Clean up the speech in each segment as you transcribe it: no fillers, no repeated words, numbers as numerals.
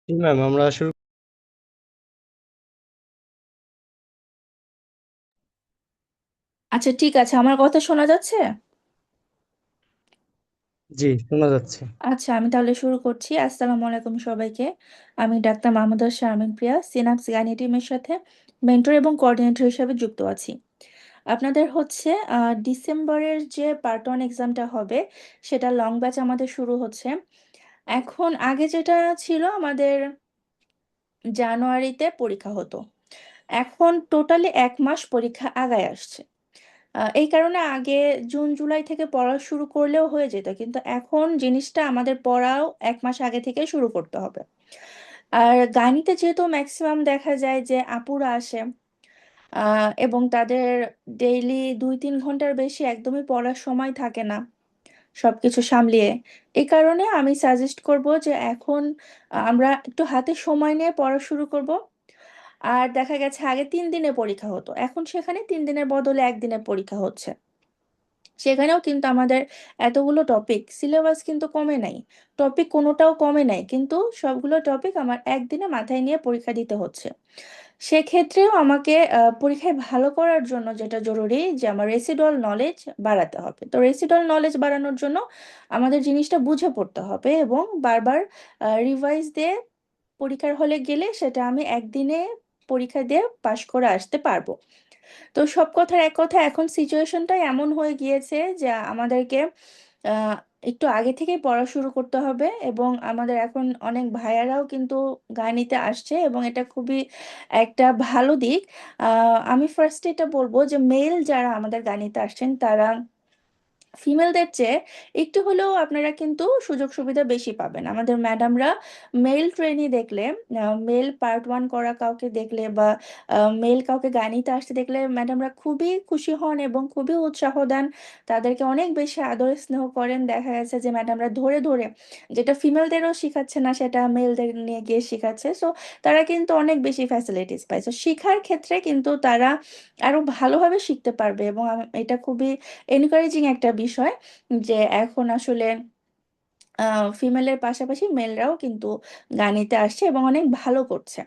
জি ma'am, আমরা শুরু। আচ্ছা, ঠিক আছে, আমার কথা শোনা যাচ্ছে? জি, শোনা যাচ্ছে। আচ্ছা, আমি তাহলে শুরু করছি। আসসালামু আলাইকুম সবাইকে। আমি ডাক্তার মাহমুদা শারমিন প্রিয়া, সিনাপস গাইনি টিমের সাথে মেন্টর এবং কোঅর্ডিনেটর হিসেবে যুক্ত আছি। আপনাদের হচ্ছে ডিসেম্বরের যে পার্ট ওয়ান এক্সামটা হবে, সেটা লং ব্যাচ আমাদের শুরু হচ্ছে। এখন আগে যেটা ছিল আমাদের জানুয়ারিতে পরীক্ষা হতো, এখন টোটালি 1 মাস পরীক্ষা আগায় আসছে। এই কারণে আগে জুন জুলাই থেকে পড়া শুরু করলেও হয়ে যেত, কিন্তু এখন জিনিসটা আমাদের পড়াও 1 মাস আগে থেকে শুরু করতে হবে। আর গাণিতে যেহেতু ম্যাক্সিমাম দেখা যায় যে আপুরা আসে, এবং তাদের ডেইলি 2-3 ঘন্টার বেশি একদমই পড়ার সময় থাকে না সবকিছু সামলিয়ে। এই কারণে আমি সাজেস্ট করব যে এখন আমরা একটু হাতে সময় নিয়ে পড়া শুরু করব। আর দেখা গেছে আগে 3 দিনে পরীক্ষা হতো, এখন সেখানে 3 দিনের বদলে একদিনে পরীক্ষা হচ্ছে। সেখানেও কিন্তু আমাদের এতগুলো টপিক, সিলেবাস কিন্তু কমে নাই, টপিক কোনোটাও কমে নাই, কিন্তু সবগুলো টপিক আমার একদিনে মাথায় নিয়ে পরীক্ষা দিতে হচ্ছে। সেক্ষেত্রেও আমাকে পরীক্ষায় ভালো করার জন্য যেটা জরুরি যে আমার রেসিডুয়াল নলেজ বাড়াতে হবে। তো রেসিডুয়াল নলেজ বাড়ানোর জন্য আমাদের জিনিসটা বুঝে পড়তে হবে এবং বারবার রিভাইজ দিয়ে পরীক্ষার হলে গেলে সেটা আমি একদিনে পরীক্ষা দিয়ে পাশ করে আসতে পারবো। তো সব কথার এক কথা, এখন সিচুয়েশনটাই এমন হয়ে গিয়েছে যে আমাদেরকে আহ, একটু আগে থেকেই পড়া শুরু করতে হবে। এবং আমাদের এখন অনেক ভাইয়ারাও কিন্তু গানিতে আসছে এবং এটা খুবই একটা ভালো দিক। আমি ফার্স্টে এটা বলবো যে মেল যারা আমাদের গানিতে আসছেন তারা ফিমেলদের চেয়ে একটু হলেও আপনারা কিন্তু সুযোগ সুবিধা বেশি পাবেন। আমাদের ম্যাডামরা মেল ট্রেনি দেখলে, মেল পার্ট ওয়ান করা কাউকে দেখলে বা মেল কাউকে গানিতে আসতে দেখলে ম্যাডামরা খুবই খুশি হন এবং খুবই উৎসাহ দেন, তাদেরকে অনেক বেশি আদর স্নেহ করেন। দেখা গেছে যে ম্যাডামরা ধরে ধরে যেটা ফিমেলদেরও শিখাচ্ছে না সেটা মেলদের নিয়ে গিয়ে শিখাচ্ছে। সো তারা কিন্তু অনেক বেশি ফ্যাসিলিটিস পায়। সো শিখার ক্ষেত্রে কিন্তু তারা আরো ভালোভাবে শিখতে পারবে এবং এটা খুবই এনকারেজিং একটা বিষয় যে এখন আসলে ফিমেলের পাশাপাশি মেলরাও কিন্তু গানিতে আসছে এবং অনেক ভালো করছে।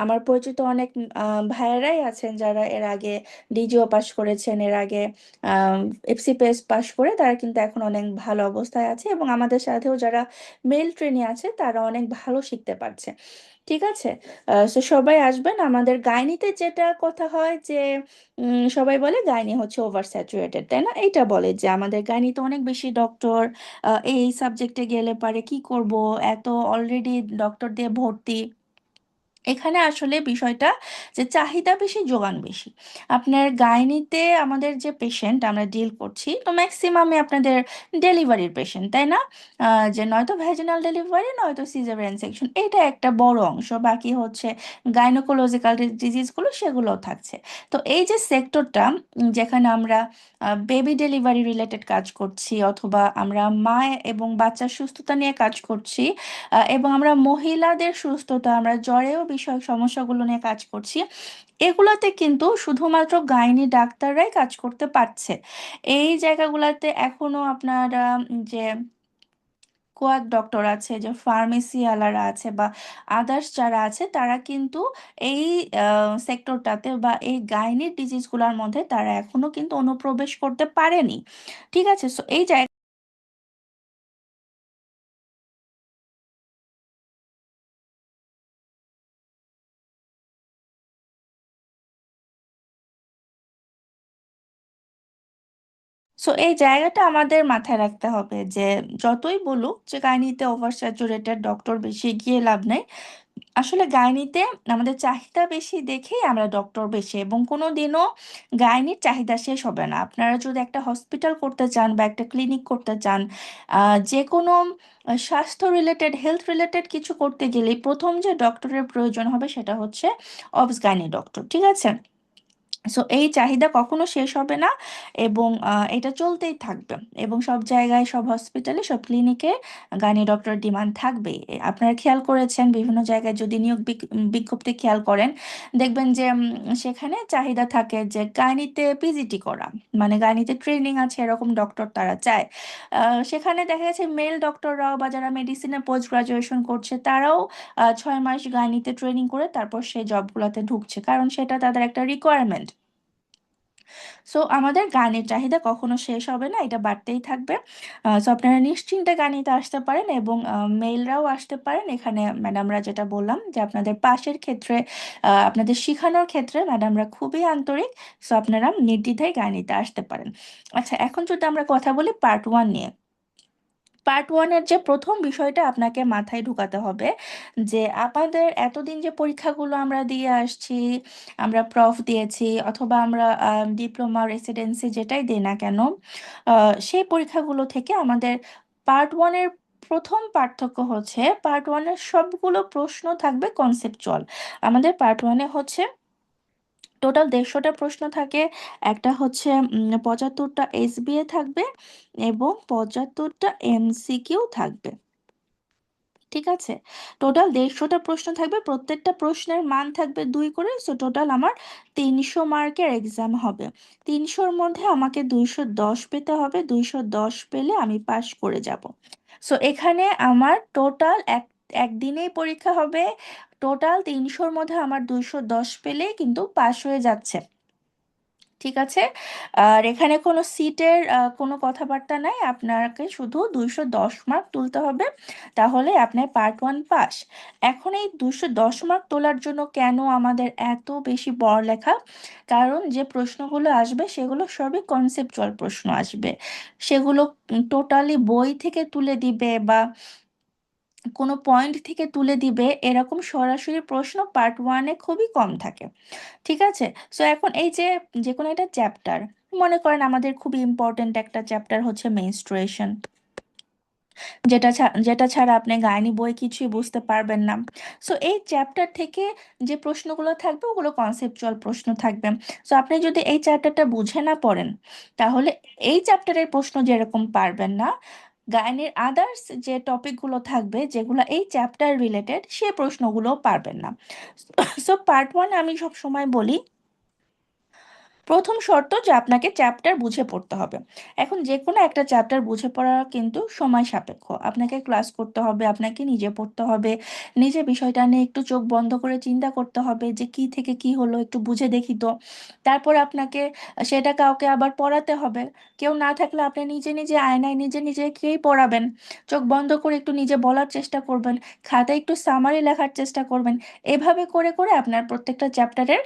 আমার পরিচিত অনেক ভাইয়েরাই আছেন যারা এর আগে ডিজিও পাশ করেছেন, এর আগে এফসিপিএস পাশ করে তারা কিন্তু এখন অনেক ভালো অবস্থায় আছে এবং আমাদের সাথেও যারা মেল ট্রেনে আছে তারা অনেক ভালো শিখতে পারছে। ঠিক আছে। তো সবাই আসবেন। আমাদের গাইনিতে যেটা কথা হয় যে সবাই বলে গাইনি হচ্ছে ওভার স্যাচুরেটেড, তাই না? এইটা বলে যে আমাদের গাইনিতে অনেক বেশি ডক্টর, এই সাবজেক্টে গেলে পারে কি করব, এত অলরেডি ডক্টর দিয়ে ভর্তি। এখানে আসলে বিষয়টা যে চাহিদা বেশি যোগান বেশি। আপনার গাইনিতে আমাদের যে পেশেন্ট আমরা ডিল করছি, তো ম্যাক্সিমামই আপনাদের ডেলিভারির পেশেন্ট, তাই না? যে নয়তো ভ্যাজিনাল ডেলিভারি নয়তো সিজারিয়ান সেকশন, এটা একটা বড় অংশ। বাকি হচ্ছে গাইনোকোলজিক্যাল ডিজিজগুলো, সেগুলোও থাকছে। তো এই যে সেক্টরটা যেখানে আমরা বেবি ডেলিভারি রিলেটেড কাজ করছি, অথবা আমরা মা এবং বাচ্চার সুস্থতা নিয়ে কাজ করছি, এবং আমরা মহিলাদের সুস্থতা, আমরা জ্বরেও বিষয়ক সমস্যাগুলো নিয়ে কাজ করছি, এগুলোতে কিন্তু শুধুমাত্র গাইনি ডাক্তাররাই কাজ করতে পারছে। এই জায়গাগুলোতে এখনো আপনারা যে কোয়াক ডক্টর আছে, যে ফার্মেসি আলারা আছে বা আদার্স যারা আছে, তারা কিন্তু এই সেক্টরটাতে বা এই গাইনিক ডিজিজগুলোর মধ্যে তারা এখনো কিন্তু অনুপ্রবেশ করতে পারেনি। ঠিক আছে। সো এই এই জায়গাটা আমাদের মাথায় রাখতে হবে যে যতই বলুক যে গাইনিতে ওভার স্যাচুরেটেড ডক্টর বেশি গিয়ে লাভ নেই। আসলে গাইনিতে আমাদের চাহিদা বেশি দেখেই আমরা ডক্টর বেশি, এবং কোনো দিনও গাইনির চাহিদা শেষ হবে না। আপনারা যদি একটা হসপিটাল করতে চান বা একটা ক্লিনিক করতে চান, যে কোনো স্বাস্থ্য রিলেটেড, হেলথ রিলেটেড কিছু করতে গেলে প্রথম যে ডক্টরের প্রয়োজন হবে সেটা হচ্ছে অবস গাইনি ডক্টর। ঠিক আছে। সো এই চাহিদা কখনো শেষ হবে না, এবং এটা চলতেই থাকবে, এবং সব জায়গায়, সব হসপিটালে, সব ক্লিনিকে গাইনি ডক্টর ডিমান্ড থাকবে। আপনারা খেয়াল করেছেন বিভিন্ন জায়গায় যদি নিয়োগ বিজ্ঞপ্তি খেয়াল করেন, দেখবেন যে সেখানে চাহিদা থাকে যে গাইনিতে পিজিটি করা, মানে গাইনিতে ট্রেনিং আছে এরকম ডক্টর তারা চায়। সেখানে দেখা গেছে মেল ডক্টররাও বা যারা মেডিসিনে পোস্ট গ্রাজুয়েশন করছে তারাও 6 মাস গাইনিতে ট্রেনিং করে তারপর সেই জবগুলোতে ঢুকছে, কারণ সেটা তাদের একটা রিকোয়ারমেন্ট। সো আমাদের গানের চাহিদা কখনো শেষ হবে না, এটা বাড়তেই থাকবে। সো আপনারা নিশ্চিন্তে গানিতে আসতে পারেন, এবং মেইলরাও আসতে পারেন। এখানে ম্যাডামরা যেটা বললাম যে আপনাদের পাশের ক্ষেত্রে, আপনাদের শেখানোর ক্ষেত্রে ম্যাডামরা খুবই আন্তরিক। সো আপনারা নির্দ্বিধায় গানিতে আসতে পারেন। আচ্ছা, এখন যদি আমরা কথা বলি পার্ট 1 নিয়ে। পার্ট 1-এর যে প্রথম বিষয়টা আপনাকে মাথায় ঢুকাতে হবে, যে আমাদের এতদিন যে পরীক্ষাগুলো আমরা দিয়ে আসছি, আমরা প্রফ দিয়েছি অথবা আমরা ডিপ্লোমা রেসিডেন্সি যেটাই দিই না কেন, সেই পরীক্ষাগুলো থেকে আমাদের পার্ট 1-এর প্রথম পার্থক্য হচ্ছে পার্ট 1-এর সবগুলো প্রশ্ন থাকবে কনসেপচুয়াল। আমাদের পার্ট 1-এ হচ্ছে টোটাল 150টা প্রশ্ন থাকে। একটা হচ্ছে 75টা এসবিএ থাকবে এবং 75টা এমসিকিউ থাকবে। ঠিক আছে, টোটাল 150টা প্রশ্ন থাকবে, প্রত্যেকটা প্রশ্নের মান থাকবে 2 করে। সো টোটাল আমার 300 মার্কের এক্সাম হবে। 300-র মধ্যে আমাকে 210 পেতে হবে, 210 পেলে আমি পাশ করে যাব। সো এখানে আমার টোটাল একদিনেই পরীক্ষা হবে, টোটাল 300-র মধ্যে আমার 210 পেলেই কিন্তু পাশ হয়ে যাচ্ছে। ঠিক আছে, আর এখানে কোনো সিটের কোনো কথাবার্তা নাই, আপনাকে শুধু 210 মার্ক তুলতে হবে, তাহলে আপনার পার্ট 1 পাস। এখন এই 210 মার্ক তোলার জন্য কেন আমাদের এত বেশি পড়ালেখা? কারণ যে প্রশ্নগুলো আসবে সেগুলো সবই কনসেপচুয়াল প্রশ্ন আসবে, সেগুলো টোটালি বই থেকে তুলে দিবে বা কোনো পয়েন্ট থেকে তুলে দিবে এরকম সরাসরি প্রশ্ন পার্ট 1-এ খুবই কম থাকে। ঠিক আছে, সো এখন এই যে যে কোনো একটা চ্যাপ্টার, মনে করেন আমাদের খুবই ইম্পর্ট্যান্ট একটা চ্যাপ্টার হচ্ছে মেনস্ট্রুয়েশন, যেটা ছাড়া আপনি গাইনি বই কিছুই বুঝতে পারবেন না। সো এই চ্যাপ্টার থেকে যে প্রশ্নগুলো থাকবে ওগুলো কনসেপচুয়াল প্রশ্ন থাকবে। সো আপনি যদি এই চ্যাপ্টারটা বুঝে না পড়েন, তাহলে এই চ্যাপ্টারের প্রশ্ন যেরকম পারবেন না, গাইনির আদার্স যে টপিকগুলো থাকবে যেগুলো এই চ্যাপ্টার রিলেটেড সে প্রশ্নগুলোও পারবেন না। সো পার্ট 1 আমি সব সময় বলি, প্রথম শর্ত যে আপনাকে চ্যাপ্টার বুঝে পড়তে হবে। এখন যে কোনো একটা চ্যাপ্টার বুঝে পড়া কিন্তু সময় সাপেক্ষ, আপনাকে ক্লাস করতে হবে, আপনাকে নিজে পড়তে হবে, নিজে বিষয়টা নিয়ে একটু চোখ বন্ধ করে চিন্তা করতে হবে যে কি থেকে কি হলো একটু বুঝে দেখি তো। তারপর আপনাকে সেটা কাউকে আবার পড়াতে হবে, কেউ না থাকলে আপনি নিজে নিজে আয়নায় নিজে নিজেকেই পড়াবেন, চোখ বন্ধ করে একটু নিজে বলার চেষ্টা করবেন, খাতায় একটু সামারি লেখার চেষ্টা করবেন। এভাবে করে করে আপনার প্রত্যেকটা চ্যাপ্টারের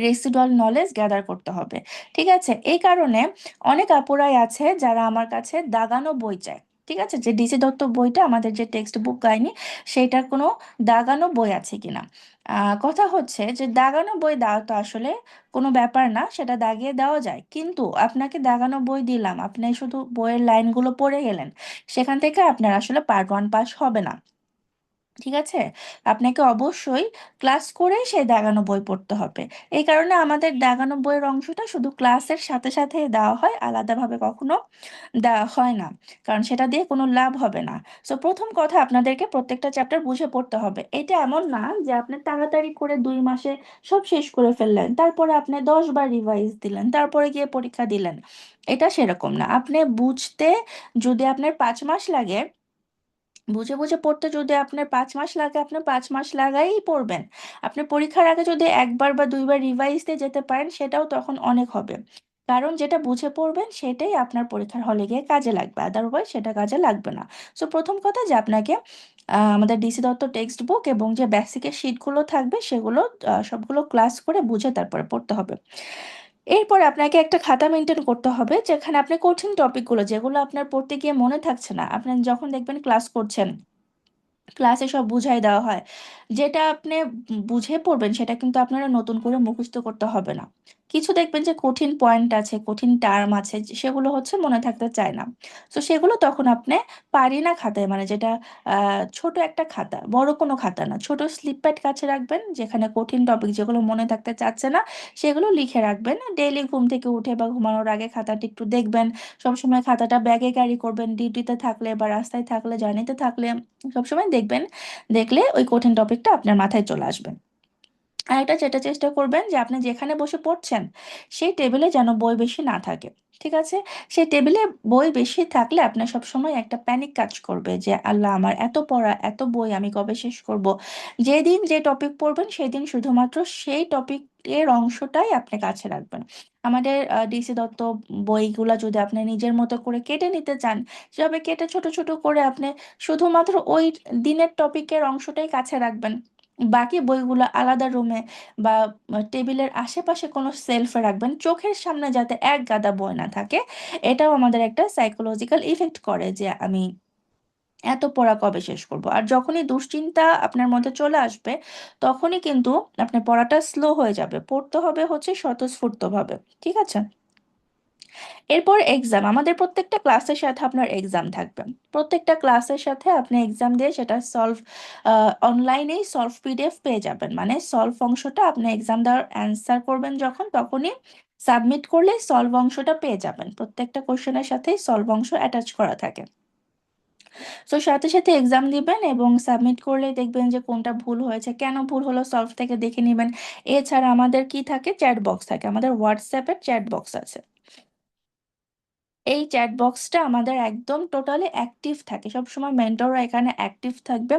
রেসিডুয়াল নলেজ গ্যাদার করতে হবে। ঠিক আছে, এই কারণে অনেক আপুরাই আছে যারা আমার কাছে দাগানো বই চায়। ঠিক আছে, যে ডিসি দত্ত বইটা আমাদের যে টেক্সট বুক গাইনি, সেইটার কোনো দাগানো বই আছে কিনা। কথা হচ্ছে যে দাগানো বই দেওয়া তো আসলে কোনো ব্যাপার না, সেটা দাগিয়ে দেওয়া যায়, কিন্তু আপনাকে দাগানো বই দিলাম, আপনি শুধু বইয়ের লাইনগুলো পড়ে গেলেন, সেখান থেকে আপনার আসলে পার্ট 1 পাস হবে না। ঠিক আছে, আপনাকে অবশ্যই ক্লাস করে সেই দাগানো বই পড়তে হবে। এই কারণে আমাদের দাগানো বইয়ের অংশটা শুধু ক্লাসের সাথে সাথে দেওয়া হয়, আলাদাভাবে কখনো দেওয়া হয় না, কারণ সেটা দিয়ে কোনো লাভ হবে না। সো প্রথম কথা, আপনাদেরকে প্রত্যেকটা চ্যাপ্টার বুঝে পড়তে হবে। এটা এমন না যে আপনি তাড়াতাড়ি করে 2 মাসে সব শেষ করে ফেললেন, তারপরে আপনি 10 বার রিভাইজ দিলেন, তারপরে গিয়ে পরীক্ষা দিলেন। এটা সেরকম না, আপনি বুঝতে যদি আপনার 5 মাস লাগে, বুঝে বুঝে পড়তে যদি আপনার 5 মাস লাগে, আপনি 5 মাস লাগাই পড়বেন। আপনি পরীক্ষার আগে যদি একবার বা 2 বার রিভাইজ দিয়ে যেতে পারেন সেটাও তখন অনেক হবে, কারণ যেটা বুঝে পড়বেন সেটাই আপনার পরীক্ষার হলে গিয়ে কাজে লাগবে, আদারওয়াইজ সেটা কাজে লাগবে না। সো প্রথম কথা যে আপনাকে আমাদের ডিসি দত্ত টেক্সট বুক এবং যে বেসিকের শিটগুলো থাকবে সেগুলো সবগুলো ক্লাস করে বুঝে তারপরে পড়তে হবে। এরপর আপনাকে একটা খাতা মেনটেন করতে হবে, যেখানে আপনি কঠিন টপিকগুলো যেগুলো আপনার পড়তে গিয়ে মনে থাকছে না, আপনি যখন দেখবেন ক্লাস করছেন, ক্লাসে সব বুঝাই দেওয়া হয়, যেটা আপনি বুঝে পড়বেন সেটা কিন্তু আপনারা নতুন করে মুখস্থ করতে হবে না। কিছু দেখবেন যে কঠিন পয়েন্ট আছে, কঠিন টার্ম আছে, সেগুলো হচ্ছে মনে থাকতে চায় না। তো সেগুলো তখন আপনি পারি না খাতায়, মানে যেটা ছোট একটা খাতা, বড় কোনো খাতা না, ছোট স্লিপ প্যাড কাছে রাখবেন, যেখানে কঠিন টপিক যেগুলো মনে থাকতে চাচ্ছে না সেগুলো লিখে রাখবেন। ডেইলি ঘুম থেকে উঠে বা ঘুমানোর আগে খাতাটি একটু দেখবেন। সবসময় খাতাটা ব্যাগে ক্যারি করবেন, ডিউটিতে থাকলে বা রাস্তায় থাকলে, জার্নিতে থাকলে সবসময় দেখবেন। দেখলে ওই কঠিন টপিকটা আপনার মাথায় চলে আসবে। আর একটা যেটা চেষ্টা করবেন যে আপনি যেখানে বসে পড়ছেন সেই টেবিলে যেন বই বেশি না থাকে। ঠিক আছে? সেই টেবিলে বই বেশি থাকলে আপনার সবসময় একটা প্যানিক কাজ করবে যে আল্লাহ, আমার এত পড়া, এত বই, আমি কবে শেষ করব। যেদিন যে টপিক পড়বেন সেদিন শুধুমাত্র সেই টপিকের অংশটাই আপনি কাছে রাখবেন। আমাদের ডিসি দত্ত বইগুলা যদি আপনি নিজের মতো করে কেটে নিতে চান, সেভাবে কেটে ছোট ছোট করে আপনি শুধুমাত্র ওই দিনের টপিকের অংশটাই কাছে রাখবেন। বাকি বইগুলো আলাদা রুমে বা টেবিলের আশেপাশে কোনো সেলফে রাখবেন, চোখের সামনে যাতে এক গাদা বই না থাকে। এটাও আমাদের একটা সাইকোলজিক্যাল ইফেক্ট করে যে আমি এত পড়া কবে শেষ করব। আর যখনই দুশ্চিন্তা আপনার মধ্যে চলে আসবে, তখনই কিন্তু আপনার পড়াটা স্লো হয়ে যাবে। পড়তে হবে হচ্ছে স্বতঃস্ফূর্তভাবে। ঠিক আছে? এরপর এক্সাম, আমাদের প্রত্যেকটা ক্লাসের সাথে আপনার এক্সাম থাকবে। প্রত্যেকটা ক্লাসের সাথে আপনি এক্সাম দিয়ে সেটা সলভ, অনলাইনেই সলভ পিডিএফ পেয়ে যাবেন। মানে সলভ অংশটা আপনি এক্সাম দেওয়ার অ্যান্সার করবেন যখন, তখনই সাবমিট করলে সলভ অংশটা পেয়ে যাবেন। প্রত্যেকটা কোশ্চেনের সাথেই সলভ অংশ অ্যাটাচ করা থাকে। তো সাথে সাথে এক্সাম দিবেন এবং সাবমিট করলেই দেখবেন যে কোনটা ভুল হয়েছে, কেন ভুল হলো সলভ থেকে দেখে নেবেন। এছাড়া আমাদের কি থাকে, চ্যাট বক্স থাকে, আমাদের হোয়াটসঅ্যাপের চ্যাট বক্স আছে। এই চ্যাট বক্সটা আমাদের একদম টোটালি অ্যাক্টিভ থাকে, সবসময় মেন্টররা এখানে অ্যাক্টিভ থাকবে।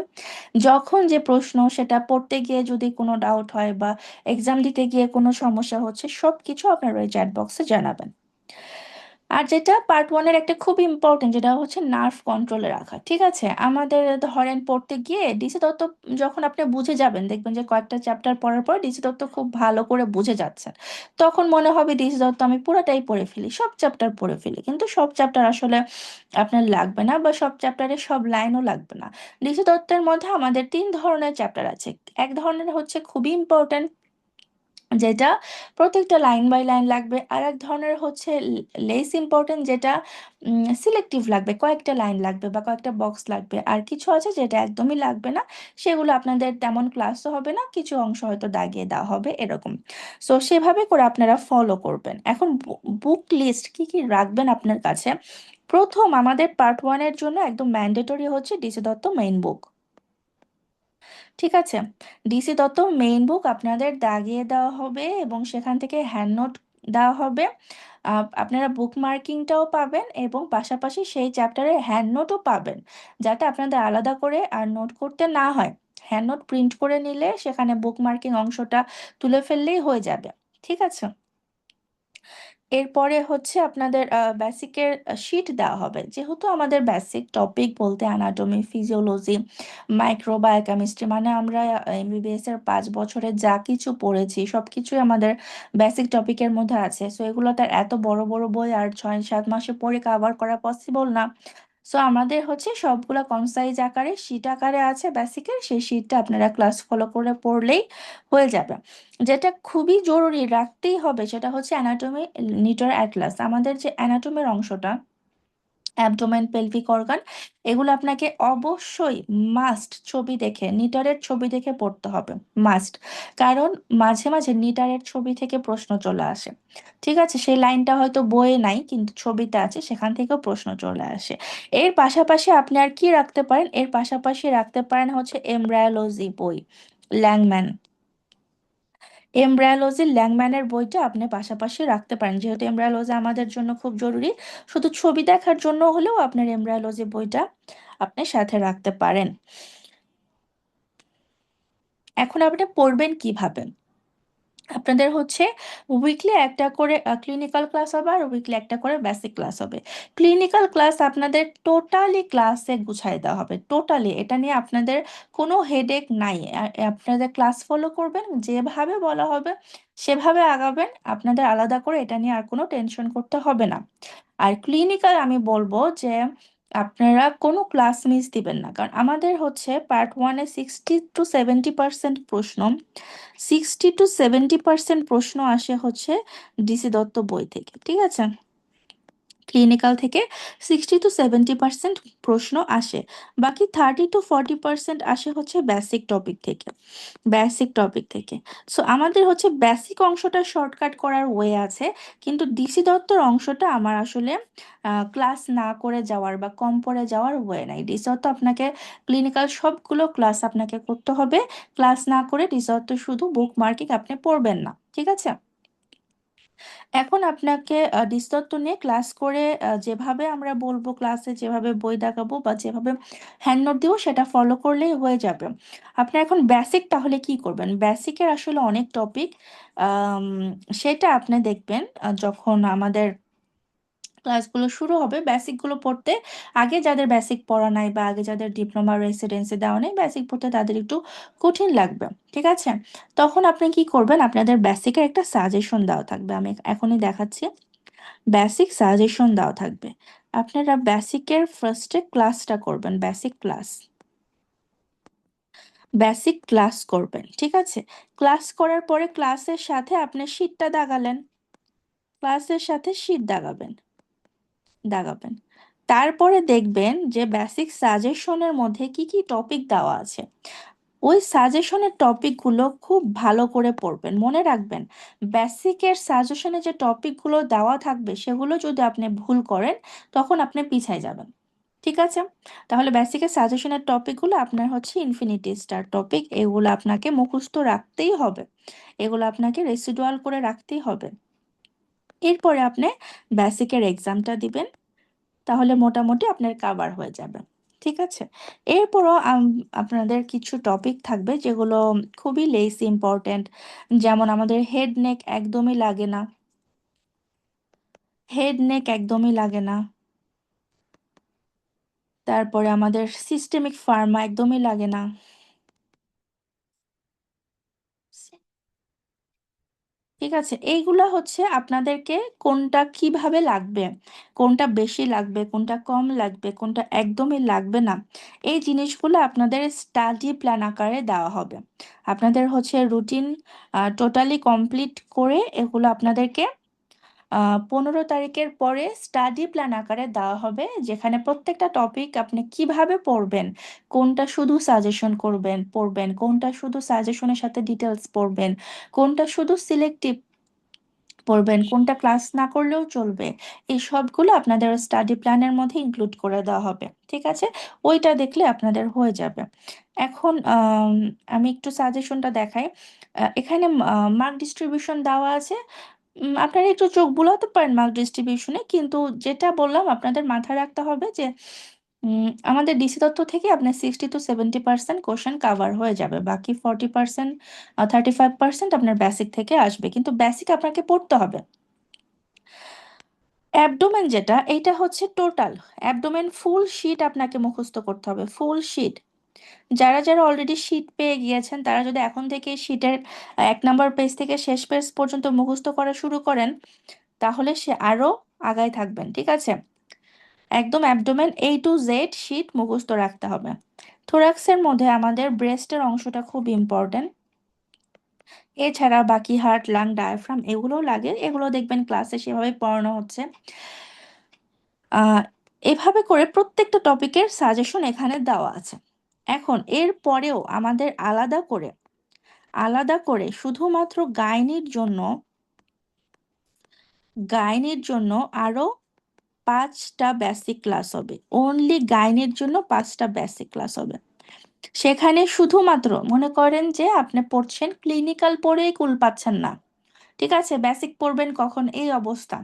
যখন যে প্রশ্ন, সেটা পড়তে গিয়ে যদি কোনো ডাউট হয় বা এক্সাম দিতে গিয়ে কোনো সমস্যা হচ্ছে, সব কিছু আপনারা ওই চ্যাট বক্সে জানাবেন। আর যেটা পার্ট ওয়ানের একটা খুব ইম্পর্টেন্ট, যেটা হচ্ছে নার্ভ কন্ট্রোলে রাখা। ঠিক আছে? আমাদের ধরেন পড়তে গিয়ে ডিসি তত্ত্ব যখন আপনি বুঝে যাবেন, দেখবেন যে কয়েকটা চ্যাপ্টার পড়ার পর ডিসি তত্ত্ব খুব ভালো করে বুঝে যাচ্ছেন, তখন মনে হবে ডিসি তত্ত্ব আমি পুরোটাই পড়ে ফেলি, সব চ্যাপ্টার পড়ে ফেলি। কিন্তু সব চ্যাপ্টার আসলে আপনার লাগবে না, বা সব চ্যাপ্টারে সব লাইনও লাগবে না। ডিসি তত্ত্বের মধ্যে আমাদের তিন ধরনের চ্যাপ্টার আছে। এক ধরনের হচ্ছে খুবই ইম্পর্টেন্ট, যেটা প্রত্যেকটা লাইন বাই লাইন লাগবে। আর এক ধরনের হচ্ছে লেস ইম্পর্টেন্ট, যেটা সিলেক্টিভ লাগবে, কয়েকটা লাইন লাগবে বা কয়েকটা বক্স লাগবে। আর কিছু আছে যেটা একদমই লাগবে না, সেগুলো আপনাদের তেমন ক্লাসও হবে না, কিছু অংশ হয়তো দাগিয়ে দেওয়া হবে, এরকম। সো সেভাবে করে আপনারা ফলো করবেন। এখন বুক লিস্ট কি কি রাখবেন আপনার কাছে। প্রথম, আমাদের পার্ট ওয়ানের জন্য একদম ম্যান্ডেটরি হচ্ছে ডিসি দত্ত মেইন বুক। ঠিক আছে? ডিসি দত্ত মেইন বুক আপনাদের দাগিয়ে দেওয়া হবে এবং সেখান থেকে হ্যান্ড নোট দেওয়া হবে। আপনারা বুক মার্কিংটাও পাবেন এবং পাশাপাশি সেই চ্যাপ্টারের হ্যান্ড নোটও পাবেন, যাতে আপনাদের আলাদা করে আর নোট করতে না হয়। হ্যান্ড নোট প্রিন্ট করে নিলে সেখানে বুক মার্কিং অংশটা তুলে ফেললেই হয়ে যাবে। ঠিক আছে? এরপরে হচ্ছে আপনাদের বেসিকের শিট দেওয়া হবে। যেহেতু আমাদের বেসিক টপিক বলতে অ্যানাটমি, ফিজিওলজি, মাইক্রোবায়োকেমিস্ট্রি, মানে আমরা এমবিবিএস এর 5 বছরে যা কিছু পড়েছি সব কিছুই আমাদের বেসিক টপিকের মধ্যে আছে। সো এগুলো তার এত বড় বড় বই আর 6-7 মাসে পড়ে কাভার করা পসিবল না। সো আমাদের হচ্ছে সবগুলা কনসাইজ আকারে শীট আকারে আছে বেসিকের, সেই শীটটা আপনারা ক্লাস ফলো করে পড়লেই হয়ে যাবে। যেটা খুবই জরুরি রাখতেই হবে সেটা হচ্ছে অ্যানাটমি নিটার অ্যাটলাস। আমাদের যে অ্যানাটমির অংশটা, অ্যাবডোমেন, পেলভিক অর্গান, এগুলো আপনাকে অবশ্যই মাস্ট ছবি দেখে, নিটারের ছবি দেখে পড়তে হবে, মাস্ট। কারণ মাঝে মাঝে নিটারের ছবি থেকে প্রশ্ন চলে আসে। ঠিক আছে? সেই লাইনটা হয়তো বইয়ে নাই কিন্তু ছবিতে আছে, সেখান থেকেও প্রশ্ন চলে আসে। এর পাশাপাশি আপনি আর কি রাখতে পারেন, এর পাশাপাশি রাখতে পারেন হচ্ছে এমব্রায়োলজি বই, ল্যাংম্যান। এমব্রায়োলজি ল্যাংম্যানের বইটা আপনি পাশাপাশি রাখতে পারেন, যেহেতু এমব্রায়োলজি আমাদের জন্য খুব জরুরি। শুধু ছবি দেখার জন্য হলেও আপনার এমব্রায়োলজি বইটা আপনি সাথে রাখতে পারেন। এখন আপনি পড়বেন কিভাবে। আপনাদের হচ্ছে উইকলি একটা করে ক্লিনিক্যাল ক্লাস হবে আর উইকলি একটা করে বেসিক ক্লাস হবে। ক্লিনিক্যাল ক্লাস আপনাদের টোটালি ক্লাসে গুছাই দেওয়া হবে, টোটালি, এটা নিয়ে আপনাদের কোনো হেডেক নাই। আপনাদের ক্লাস ফলো করবেন, যেভাবে বলা হবে সেভাবে আগাবেন, আপনাদের আলাদা করে এটা নিয়ে আর কোনো টেনশন করতে হবে না। আর ক্লিনিক্যাল আমি বলবো যে আপনারা কোনো ক্লাস মিস দিবেন না, কারণ আমাদের হচ্ছে পার্ট 1-এ 60 to 70% প্রশ্ন, 60 to 70% প্রশ্ন আসে হচ্ছে ডিসি দত্ত বই থেকে, ঠিক আছে? ক্লিনিক্যাল থেকে 60 to 70% প্রশ্ন আসে, বাকি 30 to 40% আসে হচ্ছে বেসিক টপিক থেকে। সো আমাদের হচ্ছে বেসিক অংশটা শর্টকাট করার ওয়ে আছে, কিন্তু ডিসি দত্তর অংশটা আমার আসলে ক্লাস না করে যাওয়ার বা কম পড়ে যাওয়ার ওয়ে নাই। ডিসি দত্ত আপনাকে ক্লিনিক্যাল সবগুলো ক্লাস আপনাকে করতে হবে, ক্লাস না করে ডিসি দত্ত শুধু বুক মার্কিং আপনি পড়বেন না, ঠিক আছে? এখন আপনাকে ডিসতত্ত্ব নিয়ে ক্লাস করে যেভাবে আমরা বলবো, ক্লাসে যেভাবে বই দেখাবো বা যেভাবে হ্যান্ড নোট দিব সেটা ফলো করলেই হয়ে যাবে। আপনি এখন বেসিক তাহলে কি করবেন? বেসিকের আসলে অনেক টপিক, সেটা আপনি দেখবেন যখন আমাদের ক্লাসগুলো শুরু হবে। বেসিকগুলো পড়তে আগে যাদের বেসিক পড়া নাই বা আগে যাদের ডিপ্লোমা রেসিডেন্সি দেওয়া নেই, বেসিক পড়তে তাদের একটু কঠিন লাগবে, ঠিক আছে? তখন আপনি কি করবেন, আপনাদের বেসিকের একটা সাজেশন দেওয়া থাকবে, আমি এখনই দেখাচ্ছি। বেসিক সাজেশন দেওয়া থাকবে, আপনারা বেসিকের ফার্স্টে ক্লাসটা করবেন, বেসিক ক্লাস করবেন, ঠিক আছে? ক্লাস করার পরে ক্লাসের সাথে আপনি শীটটা দাগালেন, ক্লাসের সাথে শীট দাগাবেন। তারপরে দেখবেন যে বেসিক সাজেশনের মধ্যে কি কি টপিক দেওয়া আছে, ওই সাজেশনের টপিকগুলো খুব ভালো করে পড়বেন। মনে রাখবেন, বেসিকের সাজেশনে যে টপিকগুলো দেওয়া থাকবে সেগুলো যদি আপনি ভুল করেন তখন আপনি পিছায় যাবেন, ঠিক আছে? তাহলে বেসিকের সাজেশনের টপিকগুলো আপনার হচ্ছে ইনফিনিটি স্টার টপিক, এগুলো আপনাকে মুখস্থ রাখতেই হবে, এগুলো আপনাকে রেসিডুয়াল করে রাখতেই হবে। এরপরে আপনি বেসিকের এক্সামটা দিবেন, তাহলে মোটামুটি আপনার কাভার হয়ে যাবে, ঠিক আছে? এরপরও আপনাদের কিছু টপিক থাকবে যেগুলো খুবই লেস ইম্পর্ট্যান্ট, যেমন আমাদের হেড নেক একদমই লাগে না, তারপরে আমাদের সিস্টেমিক ফার্মা একদমই লাগে না। ঠিক আছে, এইগুলা হচ্ছে আপনাদেরকে কোনটা কিভাবে লাগবে, কোনটা বেশি লাগবে, কোনটা কম লাগবে, কোনটা একদমই লাগবে না, এই জিনিসগুলো আপনাদের স্টাডি প্ল্যান আকারে দেওয়া হবে। আপনাদের হচ্ছে রুটিন টোটালি কমপ্লিট করে এগুলো আপনাদেরকে 15 তারিখের পরে স্টাডি প্ল্যান আকারে দেওয়া হবে, যেখানে প্রত্যেকটা টপিক আপনি কিভাবে পড়বেন, কোনটা শুধু সাজেশন পড়বেন, কোনটা শুধু সাজেশনের সাথে ডিটেলস পড়বেন, কোনটা শুধু সিলেক্টিভ পড়বেন, কোনটা ক্লাস না করলেও চলবে, এই সবগুলো আপনাদের স্টাডি প্ল্যানের মধ্যে ইনক্লুড করে দেওয়া হবে, ঠিক আছে? ওইটা দেখলে আপনাদের হয়ে যাবে। এখন আমি একটু সাজেশনটা দেখাই। এখানে মার্ক ডিস্ট্রিবিউশন দেওয়া আছে, আপনারা একটু চোখ বুলাতে পারেন মার্ক ডিস্ট্রিবিউশনে, কিন্তু যেটা বললাম আপনাদের মাথায় রাখতে হবে যে আমাদের ডিসি তথ্য থেকে আপনার 60 to 70% কোশ্চেন কাভার হয়ে যাবে, বাকি 40%, 35% আপনার বেসিক থেকে আসবে, কিন্তু বেসিক আপনাকে পড়তে হবে। অ্যাবডোমেন যেটা, এটা হচ্ছে টোটাল অ্যাবডোমেন ফুল শীট আপনাকে মুখস্থ করতে হবে, ফুল শীট। যারা যারা অলরেডি শীট পেয়ে গিয়েছেন তারা যদি এখন থেকে শীটের 1 নম্বর পেজ থেকে শেষ পেজ পর্যন্ত মুখস্থ করা শুরু করেন, তাহলে সে আরো আগায় থাকবেন, ঠিক আছে? একদম abdomen A to Z sheet মুখস্থ রাখতে হবে। থোরাক্সের মধ্যে আমাদের ব্রেস্টের অংশটা খুব ইম্পর্টেন্ট, এছাড়া বাকি হার্ট, লাং, ডায়াফ্রাম এগুলোও লাগে, এগুলো দেখবেন ক্লাসে সেভাবে পড়ানো হচ্ছে। আহ এভাবে করে প্রত্যেকটা টপিকের সাজেশন এখানে দেওয়া আছে। এখন এর পরেও আমাদের আলাদা করে শুধুমাত্র গাইনির জন্য আরো 5টা বেসিক ক্লাস হবে, অনলি গাইনির জন্য 5টা বেসিক ক্লাস হবে। সেখানে শুধুমাত্র মনে করেন যে আপনি পড়ছেন ক্লিনিক্যাল পড়েই কুল পাচ্ছেন না, ঠিক আছে, বেসিক পড়বেন কখন এই অবস্থা,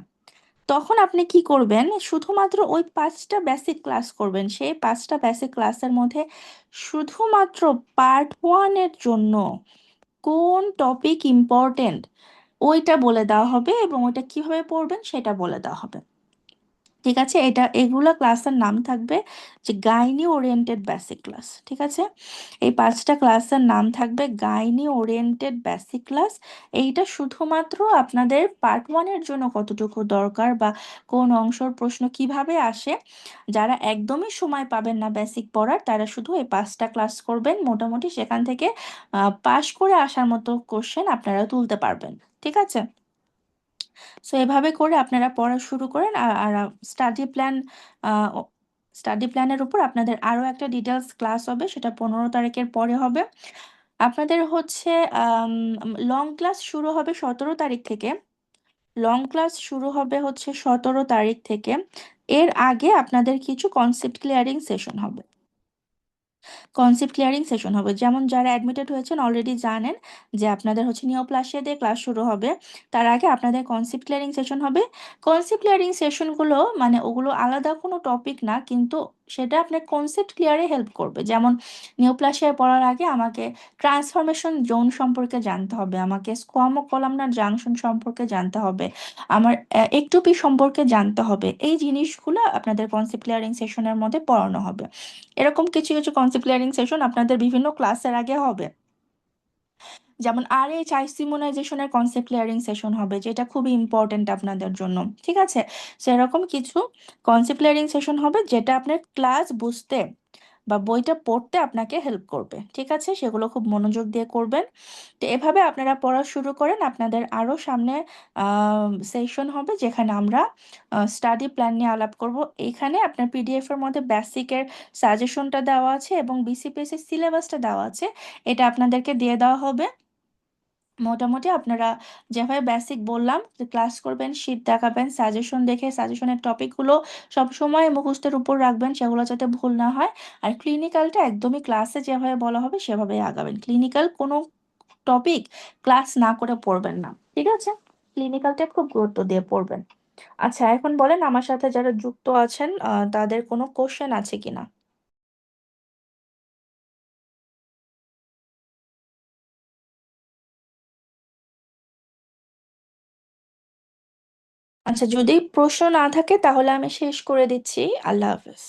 তখন আপনি কি করবেন, শুধুমাত্র ওই 5টা বেসিক ক্লাস করবেন। সেই 5টা বেসিক ক্লাসের মধ্যে শুধুমাত্র পার্ট 1 এর জন্য কোন টপিক ইম্পর্টেন্ট ওইটা বলে দেওয়া হবে, এবং ওইটা কিভাবে পড়বেন সেটা বলে দেওয়া হবে। ঠিক আছে, এগুলা ক্লাসের নাম থাকবে যে গাইনি ওরিয়েন্টেড বেসিক ক্লাস। ঠিক আছে, এই 5টা ক্লাসের নাম থাকবে গাইনি ওরিয়েন্টেড বেসিক ক্লাস। এইটা শুধুমাত্র আপনাদের পার্ট 1-এর জন্য কতটুকু দরকার বা কোন অংশের প্রশ্ন কিভাবে আসে, যারা একদমই সময় পাবেন না বেসিক পড়ার, তারা শুধু এই 5টা ক্লাস করবেন। মোটামুটি সেখান থেকে পাশ করে আসার মতো কোশ্চেন আপনারা তুলতে পারবেন। ঠিক আছে, সো এভাবে করে আপনারা পড়া শুরু করেন। আর স্টাডি প্ল্যান, স্টাডি প্ল্যানের উপর আপনাদের আরো একটা ডিটেলস ক্লাস হবে, সেটা 15 তারিখের পরে হবে। আপনাদের হচ্ছে লং ক্লাস শুরু হবে 17 তারিখ থেকে। লং ক্লাস শুরু হবে হচ্ছে 17 তারিখ থেকে। এর আগে আপনাদের কিছু কনসেপ্ট ক্লিয়ারিং সেশন হবে। কনসেপ্ট ক্লিয়ারিং সেশন হবে, যেমন যারা অ্যাডমিটেড হয়েছেন অলরেডি জানেন যে আপনাদের হচ্ছে নিওপ্লাসিয়া দিয়ে ক্লাস শুরু হবে। তার আগে আপনাদের কনসেপ্ট ক্লিয়ারিং সেশন হবে। কনসেপ্ট ক্লিয়ারিং সেশনগুলো মানে ওগুলো আলাদা কোনো টপিক না, কিন্তু সেটা আপনার কনসেপ্ট ক্লিয়ারে হেল্প করবে। যেমন নিওপ্লাসিয়া পড়ার আগে আমাকে ট্রান্সফরমেশন জোন সম্পর্কে জানতে হবে, আমাকে স্কোয়ামো কলামনার জাংশন সম্পর্কে জানতে হবে, আমার একটোপি সম্পর্কে জানতে হবে। এই জিনিসগুলো আপনাদের কনসেপ্ট ক্লিয়ারিং সেশনের মধ্যে পড়ানো হবে। এরকম কিছু কিছু কনসেপ্ট ক্লিয়ারিং সেশন আপনাদের বিভিন্ন ক্লাসের আগে হবে। যেমন আইসিমোনাইজেশনের কনসেপ্ট ক্লিয়ারিং সেশন হবে, যেটা খুবই ইম্পর্টেন্ট আপনাদের জন্য। ঠিক আছে, সেরকম কিছু কনসেপ্ট ক্লিয়ারিং সেশন হবে যেটা আপনার ক্লাস বুঝতে বা বইটা পড়তে আপনাকে হেল্প করবে। ঠিক আছে, সেগুলো খুব মনোযোগ দিয়ে করবেন। তো এভাবে আপনারা পড়া শুরু করেন। আপনাদের আরো সামনে সেশন হবে যেখানে আমরা স্টাডি প্ল্যান নিয়ে আলাপ করব। এখানে আপনার পিডিএফ এর মধ্যে বেসিকের সাজেশনটা দেওয়া আছে এবং বিসিপিএস এর সিলেবাসটা দেওয়া আছে, এটা আপনাদেরকে দিয়ে দেওয়া হবে। মোটামুটি আপনারা যেভাবে বেসিক বললাম যে ক্লাস করবেন, শীট দেখাবেন, সাজেশন দেখে সাজেশনের টপিকগুলো সব সময় মুখস্থের উপর রাখবেন, সেগুলো যাতে ভুল না হয়। আর ক্লিনিক্যালটা একদমই ক্লাসে যেভাবে বলা হবে সেভাবেই আগাবেন। ক্লিনিক্যাল কোনো টপিক ক্লাস না করে পড়বেন না। ঠিক আছে, ক্লিনিক্যালটা খুব গুরুত্ব দিয়ে পড়বেন। আচ্ছা, এখন বলেন আমার সাথে যারা যুক্ত আছেন তাদের কোনো কোশ্চেন আছে কিনা। আচ্ছা, যদি প্রশ্ন না থাকে তাহলে আমি শেষ করে দিচ্ছি। আল্লাহ হাফেজ।